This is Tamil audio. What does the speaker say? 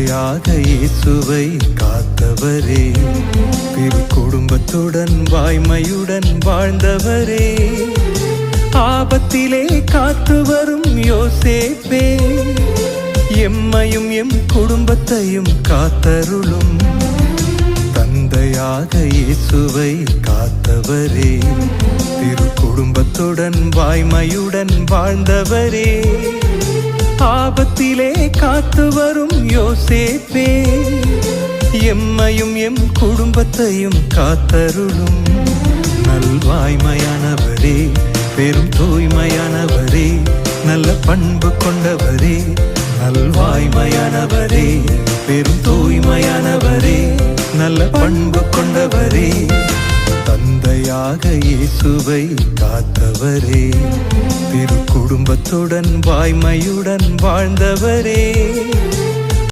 தந்தையாக இயேசுவை காத்தவரே, திரு குடும்பத்துடன் வாய்மையுடன் வாழ்ந்தவரே, ஆபத்திலே காத்து வரும் யோசேப்பே, எம்மையும் எம் குடும்பத்தையும் காத்தருளும். தந்தையாக இயேசுவை காத்தவரே, திரு குடும்பத்துடன் வாய்மையுடன் வாழ்ந்தவரே, ஆபத்திலே காத்து வரும் யோசேப்பே, எம்மையும் எம் குடும்பத்தையும் காத்தருளும். நல்வாய்மையானவரே, பெரும் தூய்மையானவரே, நல்ல பண்பு கொண்டவரே, நல்வாய்மையானவரே, பெரும் தூய்மையானவரே, நல்ல பண்பு கொண்டவரே, தந்தையாக இயேசுவை காத்தவரே, திரு குடும்பத்துடன் வாய்மையுடன் வாழ்ந்தவரே,